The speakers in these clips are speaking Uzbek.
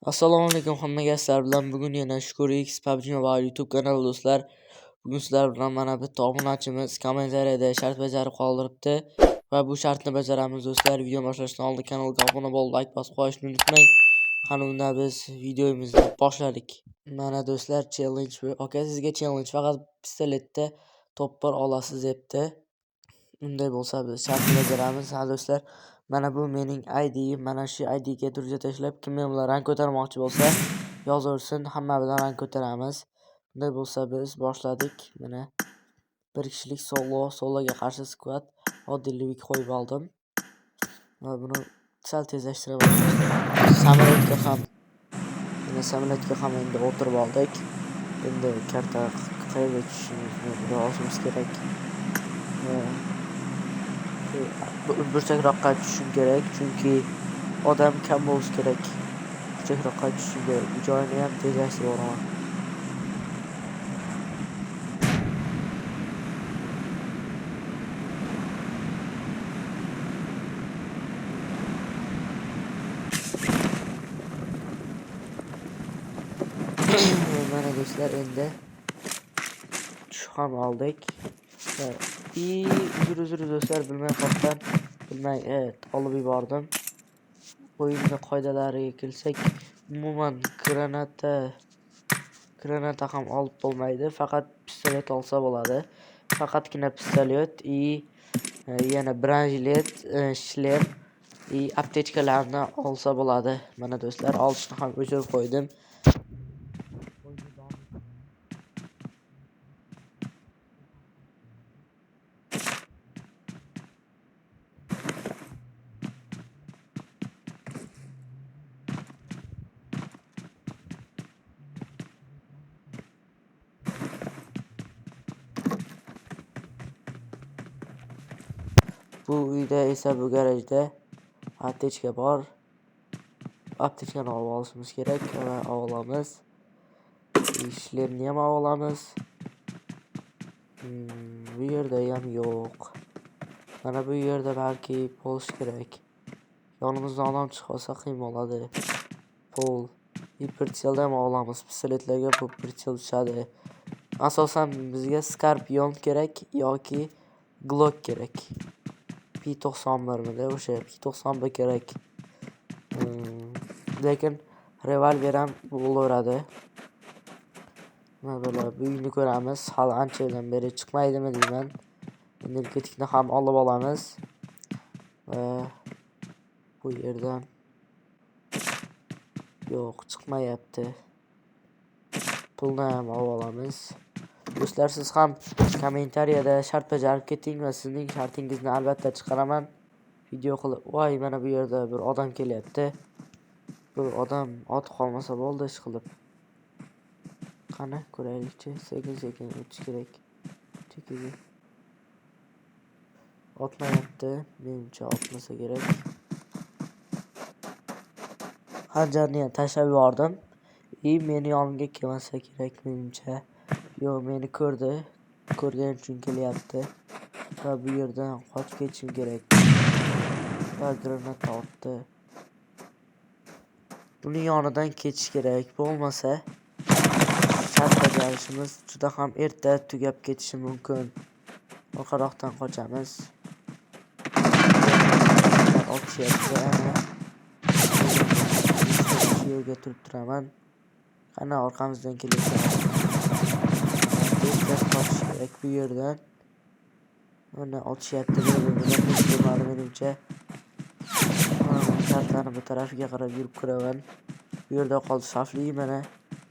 Assalomu alaykum hammaga. Sizlar bilan bugun yana Shukr X PUBG Mobile YouTube kanali do'stlar. Bugun sizlar bilan mana bitta obunachimiz kommentariyada shart bajarib qoldiribdi va bu shartni bajaramiz do'stlar. Video boshlashdan oldin kanalga obuna bo'lib, like bosib qo'yishni unutmang. Qani unda biz videomizni boshladik. Mana do'stlar, challenge bu. Aka, sizga challenge faqat pistoletda to'ppar olasiz debdi. Unday bo'lsa biz shartni bajaramiz. Ha do'stlar, mana bu mening ID'im. Mana shu IDga turja tashlab, kim men bilan rang ko'tarmoqchi bo'lsa, yozaversin, hamma bilan rang ko'taramiz. Unday bo'lsa biz boshladik. Mana bir kishilik sologa qarshi squad oddiylik qo'yib oldim. Va buni sal tezlashtiraman. Samolyotga ham endi o'tirib oldik. Endi karta qayerga tushishimizni bilishimiz kerak. Burchakroqqa tushishim kerak, chunki odam kam bo'lishi kerak. Burchakroqqa tushishim kerak. Bu joyni ham tezlashtirib yuboraman. Mana do'stlar, endi tushib ham oldik. Uzr do'stlar, bilmay olib yubordim. O'yinning qoidalariga kelsak, umuman granata ham olib bo'lmaydi, faqat pistolet olsa bo'ladi. Faqatgina pistolet yana branjilet, shlem aptechkalarni olsa bo'ladi. Mana do'stlar, olishni ham o'chirib qo'ydim. Bu uyda esa, bu garajda aptechka bor. Aptechkani olib olishimiz kerak va olamiz. Ishlemni ham olamiz. Bu yerda ham yo'q. Mana bu yerda balki bo'lish kerak. Yonimizdan odam chiqsa qiyin bo'ladi. Pol pritsel ham olamiz. Pistoletlarga bu pritsel tushadi. Asosan bizga Scorpion kerak yoki Glock kerak. P91 o'sha P91 kerak. Lekin revolver ham bo'laveradi. Mana bular uyni ko'ramiz. Hali anchadan beri chiqmaydimi deyman. Endi ketikni ham olib olamiz. Bu yerdan yo'q, chiqmayapti. Pulni ham olamiz. Do'stlar, siz ham kommentariyada shart bajarib keting va sizning shartingizni albatta chiqaraman. Video qilib. Voy, mana bu yerda bir odam kelyapti. Bu odam otib qolmasa bo'ldi ish qilib. Qani ko'raylikchi, sekin o'tish kerak. Chekiga. Otmayapti, menimcha otmasa kerak. Xanjarni ham tashlab yubordim. Meni yonimga kelmasa kerak menimcha. Yo'q, meni ko'rgan uchun kelyapti. Va bu yerdan qochib ketishim kerak. Va granata otdi. Buni yonidan ketish kerak, bo'lmasa shart bajarishimiz juda ham erta tugab ketishi mumkin. Orqaroqdan qochamiz. Yo'lga turib turaman. Qani orqamizdan kelayotgan. Qochish kerak bu yerdan. Mana otishyapti, menimcha. Kartani bu tarafiga qarab yurib ko'raman. Bu yerda qoldi xavfli. Mana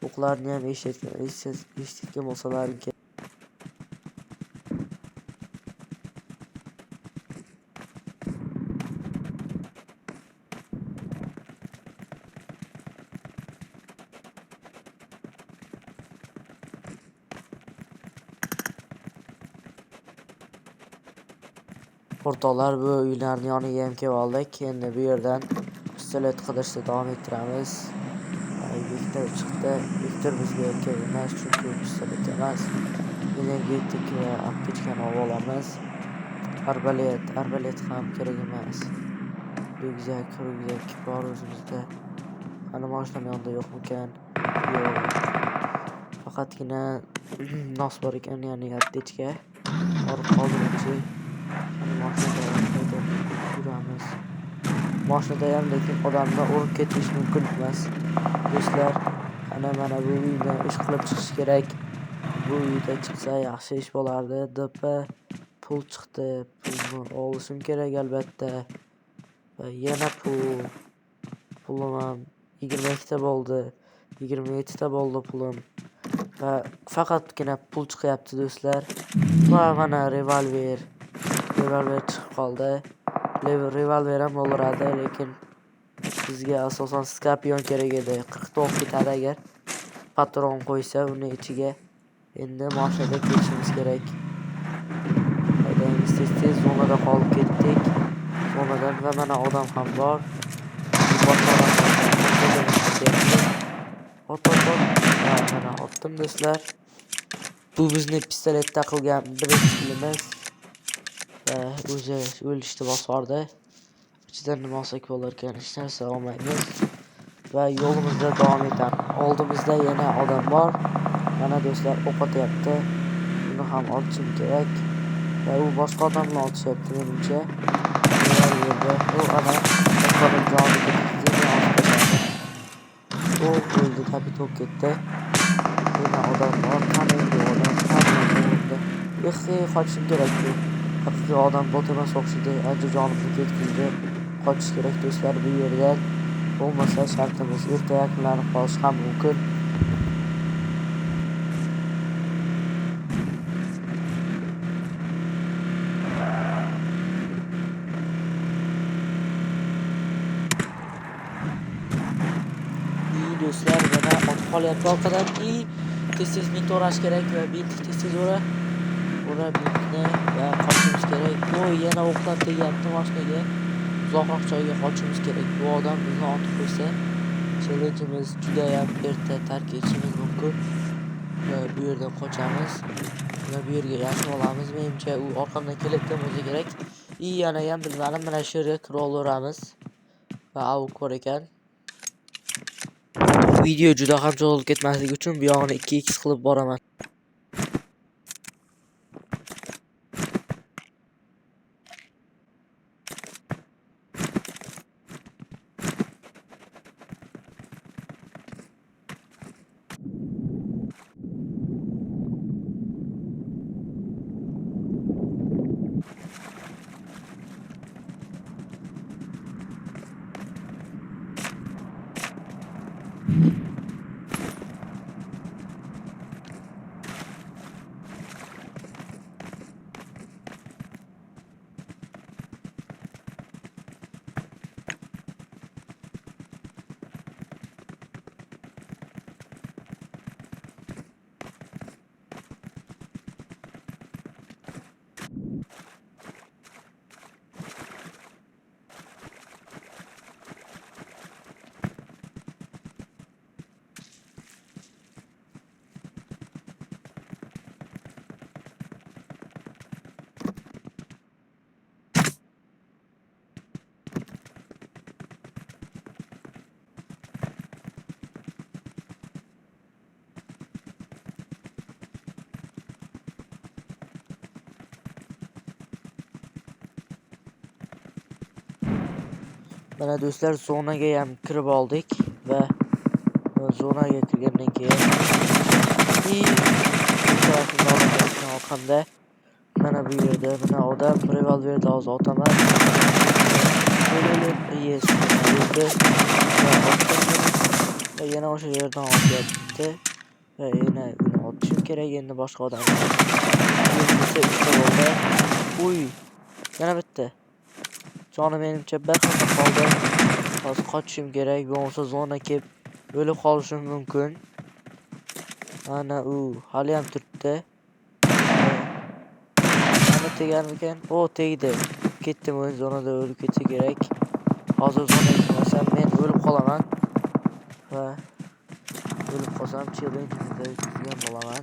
o'qlarni ham eshitgan bo'lsalaring kerak. O'rtoqlar, bu uylarning yoniga ham kelib oldik. Endi bu yerdan pistolet qidishda davom ettiramiz. Viktor chiqdi. Viktor bizga kerak emas, chunki pistolet emas. Energetik va aptechkani olamiz. Arbalet ham kerak emas. Ryukzak bor o'zimizda. Hani mashinam yonida yo'qmikan? Yo'q. Faqatgina nos bor ekan, ya'ni aptechka. Borib qoldiruvchi. Hani mashinada haydab yuramiz. Mashinada ham lekin odamni urib ketish mumkin emas. Do'stlar, mana bu uydan ish qilib chiqish kerak. Bu uyda chiqsa yaxshi ish bo'lardi. DP pul chiqdi. Pulni olishim kerak albatta. Va yana pulim ham 22 ta bo'ldi. 27 ta bo'ldi pulim. Va faqatgina pul chiqyapti do'stlar. Va mana revolver chiqib qoldi. Revolver ham bo'lardi, lekin bizga asosan skorpion kerak edi. 40 ta o'q ketadi agar patron qo'ysa uni ichiga. Endi mashinada ketishimiz kerak. Haydaymiz tez zonada qolib ketdik. Zonadan va mana odam ham bor. Ot. Mana otdim do'stlar. Bu bizni pistoletda qilgan birinchi kilimiz. Va o'zi o'lishni bosardi. İçinden nima olsak bo'larkan, hech narsa olmaymiz. Va yo'limizda davom etamiz. Oldimizda yana odam bor. Mana do'stlar o'q otyapti. Buni ham otishim kerak. Va u boshqa odam bilan otishyapti menimcha. U ana boshqaning joniga u o'ldi, tabiiy ketdi. Yana odam bor. Qani endi odam qochishim kerak. Haqiqiy odam bot emas o'xshaydi. Ancha jonimni ketkizdi. Qochish kerak do'stlar bu yerdan. Bo'lmasa shartimiz erta yakunlanib qolishi ham mumkin. Do'stlar, mana otib qolyapti orqadan. Tez men to'rash kerak va tez ura bintni va qochishimiz kerak. Yana o'qlar tegyapti mashinaga. Uzoqroq joyga qochishimiz kerak. Bu odam bizni otib qo'ysa, challengeimiz juda ham erta tark etishimiz mumkin. Va bu yerdan qochamiz. Va bu yerga yashib olamiz. Menimcha u orqamdan kelayotgan bo'lsa kerak. Yana ham bilmadim, mana shu yerga kirib olaveramiz. Va avuk bor ekan. Video juda ham cho'zilib ketmasligi uchun bu yog'ini 2x qilib boraman. Mana do'stlar, zonaga ham kirib oldik va zonaga kirgandan keyin orqamda mana bu yerda mana odam revolverda hozir otaman. Va yana o'sha yerdan otyapti. Va yana uni otishim kerak endi boshqa odam. Uy, yana bitta. Jonim menimcha bir xil qoldi. Hozir qochishim kerak, bo'lmasa zona kelib o'lib qolishim mumkin. Ana u hali ham turibdi. Mana teganmikan? Tegdi. Ketdim, o'z zonada o'lib ketsa kerak. Hozir zonaga kirmasam men o'lib qolaman. Va o'lib qolsam challenge'imda yutgan bo'laman.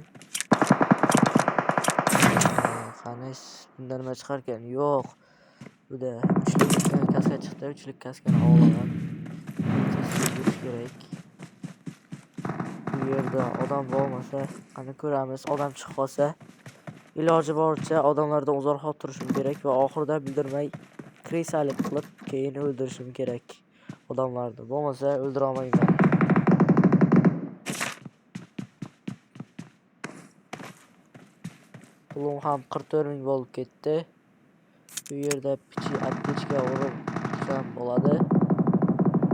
Qani bundan nima chiqar ekan? Yo'q. Bu da 3lik kaska chiqdi. 3lik kaskani olaman. kerak. Bu yerda odam bo'lmasa, qani ko'ramiz, odam chiqib qolsa, iloji boricha odamlardan uzoqroq turishim kerak va oxirida bildirmay kreysalik qilib keyin o'ldirishim kerak odamlarni. Bo'lmasa o'ldira olmayman. Pulim ham 44,000 bo'lib ketdi. Bu yerda aptechka urib tursam bo'ladi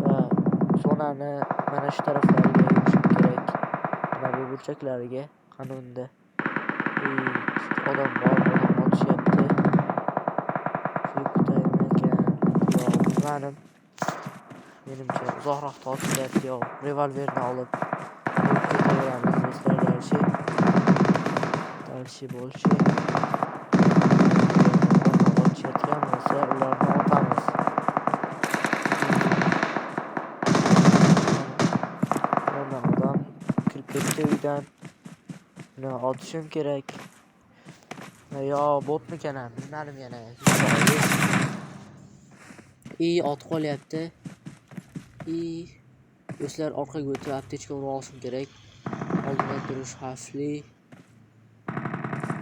va zonani mana shu taraflariga yurishim kerak. Mana bu burchaklariga qanunda odam bor, odam otishyapti. Shu kutaymi ekan? Yo, menimcha uzoqroq tortishyapti. Yo, revolverni olib ketaveramiz do'stlar. Dalshi bo'lishi. Otishayotgan bo'lsa, ularni otamiz. Mana odam kirib ketdi uydan. Buni otishim kerak. Yo, botmikan, bilmadim yana. Otib qolyapti. Do'stlar, orqaga o'tib aptechka urib olishim kerak. Oldinda turish xavfli.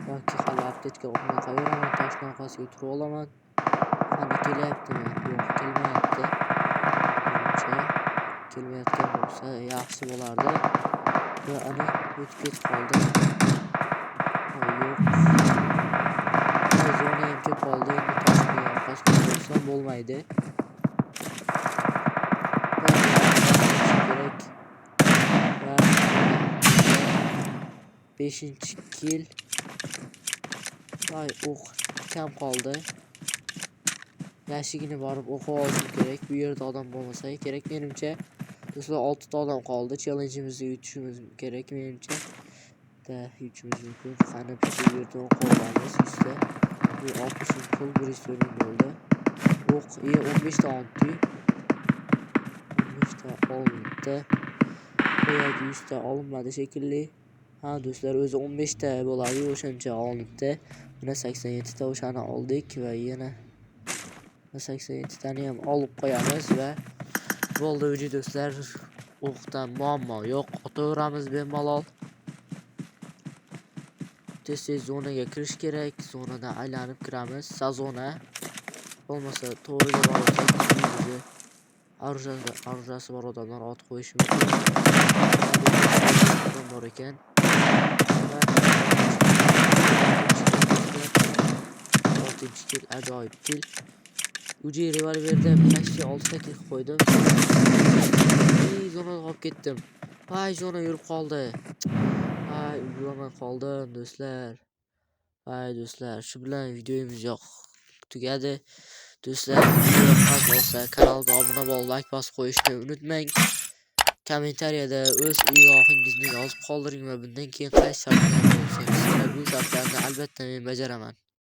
Yoki hali aptechka urmay qo'yaveraman, toshning orqasiga turib olaman. Qani kelyaptimi? Yo'q, kelmayapti. Menimcha kelmayotgan bo'lsa yaxshi bo'lardi. Va ana o'tib ketib qoldi. Yo'q. Zona ham kelib qoldi. Endi toshning orqasiga tursam bo'lmaydi. Kerak. Va 5-kill. O'q kam qoldi. Yashigini borib o'qib olishim kerak. Bu yerda odam bo'lmasa kerak menimcha. Do'stlar, 6 ta odam qoldi. Challenge'imizni yutishimiz kerak menimcha. Yutishimiz mumkin. Qani bu yerda o'qib olamiz. Bu 60 pul 100 bo'ldi. O'q 15 ta oldi. 15 ta oldi. Qo'yadi 100 ta olinmadi shekilli. Ha do'stlar, o'zi 15 ta bo'ladi, o'shancha olinibdi. Mana 87 ta o'shani oldik va yana 87 tani ham olib qo'yamiz va bo'ldi o'zi do'stlar. O'qdan muammo yo'q, otaveramiz bemalol. Tez zonaga kirish kerak. Zonadan aylanib kiramiz. Sazona bo'lmasa to'g'riga borib arjasi bor odamlar otib qo'yishi mumkin. Odam bor ekan. Kill, ajoyib kill. Uji revolverda pashti 6 ta kill qo'ydim. Zona olib ketdim. Zona yurib qoldi. Uylamay qoldim do'stlar. Do'stlar, shu bilan videomiz tugadi. Do'stlar, video yoqqan bo'lsa kanalga obuna bo'lib, like bosib qo'yishni unutmang. Kommentariyada o'z izohingizni yozib qoldiring va bundan keyin qaysi shartlarni bo'lsangiz, bu shartlarni albatta men bajaraman.